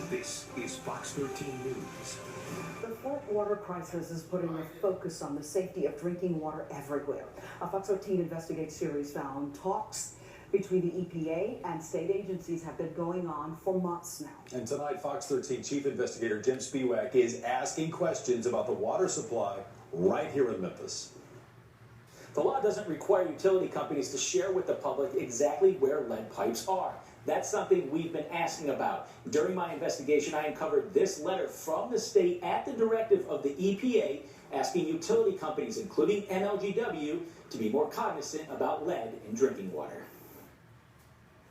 This is Fox 13 News. The Flint water crisis is putting a focus on the safety of drinking water everywhere. A Fox 13 Investigate series found talks between the EPA and state agencies have been going on for months now. And tonight, Fox 13 Chief Investigator Jim Spiewak is asking questions about the water supply right here in Memphis. The law doesn't require utility companies to share with the public exactly where lead pipes are. That's something we've been asking about. During my investigation, I uncovered this letter from the state at the directive of the EPA asking utility companies, including NLGW, to be more cognizant about lead in drinking water.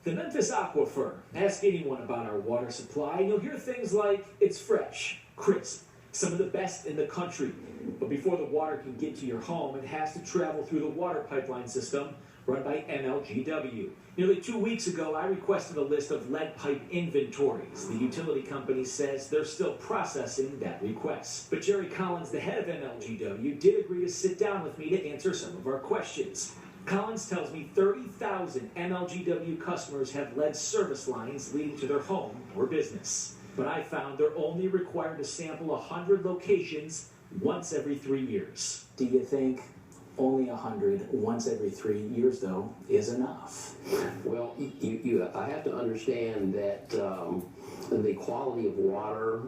The Memphis Aquifer. Ask anyone about our water supply, and you'll hear things like, it's fresh, crisp, some of the best in the country. But before the water can get to your home, it has to travel through the water pipeline system run by NLGW. Nearly 2 weeks ago, I requested a list of lead pipe inventories. The utility company says they're still processing that request. But Jerry Collins, the head of NLGW, did agree to sit down with me to answer some of our questions. Collins tells me 30,000 NLGW customers have lead service lines leading to their home or business. But I found they're only required to sample 100 locations once every 3 years. Do you think only 100 once every 3 years, though, is enough? Well, I have to understand that the quality of water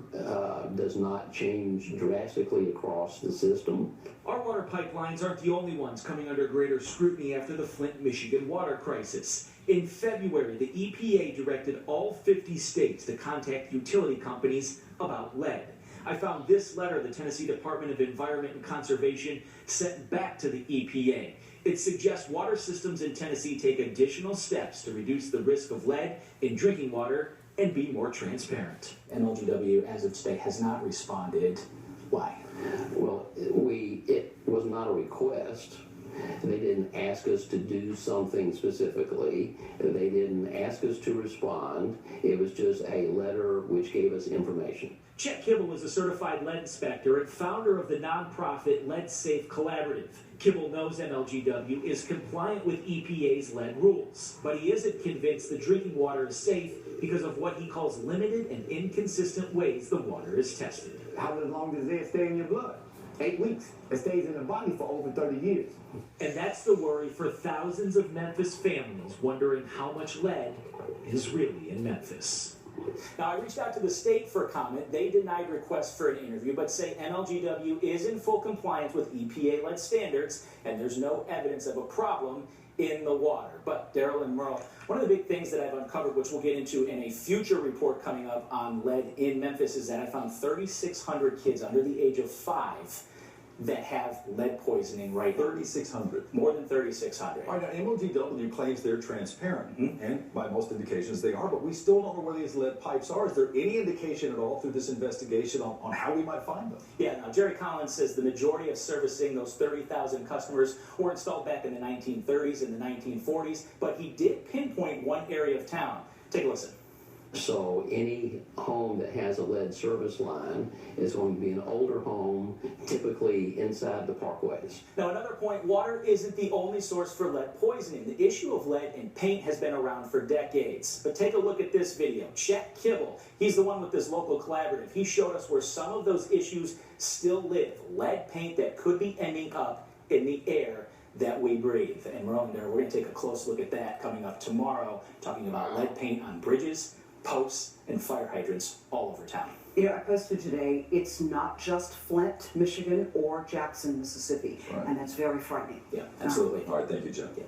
does not change drastically across the system. Our water pipelines aren't the only ones coming under greater scrutiny after the Flint, Michigan water crisis. In February, the EPA directed all 50 states to contact utility companies about lead. I found this letter the Tennessee Department of Environment and Conservation sent back to the EPA. It suggests water systems in Tennessee take additional steps to reduce the risk of lead in drinking water and be more transparent. NLGW, as of today, has not responded. Why? Well, it was not a request. They didn't ask us to do something specifically. They didn't ask us to respond. It was just a letter which gave us information. Chet Kibble is a certified lead inspector and founder of the nonprofit Lead Safe Collaborative. Kibble knows NLGW is compliant with EPA's lead rules, but he isn't convinced the drinking water is safe because of what he calls limited and inconsistent ways the water is tested. How long does it stay in your blood? 8 weeks. It stays in the body for over 30 years. And that's the worry for thousands of Memphis families wondering how much lead is really in Memphis. Now, I reached out to the state for comment. They denied requests for an interview, but say NLGW is in full compliance with EPA lead standards, and there's no evidence of a problem in the water. But Daryl and Merle, one of the big things that I've uncovered, which we'll get into in a future report coming up on lead in Memphis, is that I found 3,600 kids under the age of 5 that have lead poisoning right now. 3,600. More than 3,600. All right, now MLGW claims they're transparent, and by most indications they are, but we still don't know where these lead pipes are. Is there any indication at all through this investigation on how we might find them? Yeah, now Jerry Collins says the majority of servicing those 30,000 customers were installed back in the 1930s and the 1940s, but he did pinpoint one area of town. Take a listen. So any home that has a lead service line is going to be an older home, typically inside the parkways. Now, another point, water isn't the only source for lead poisoning. The issue of lead in paint has been around for decades. But take a look at this video. Chet Kibble, he's the one with this local collaborative. He showed us where some of those issues still live. Lead paint that could be ending up in the air that we breathe. And we're going to take a close look at that coming up tomorrow, talking about lead paint on bridges, posts, and fire hydrants all over town. I posted today, it's not just Flint, Michigan, or Jackson, Mississippi, and that's very frightening. Yeah, absolutely. All right, thank you, Jim. Yeah.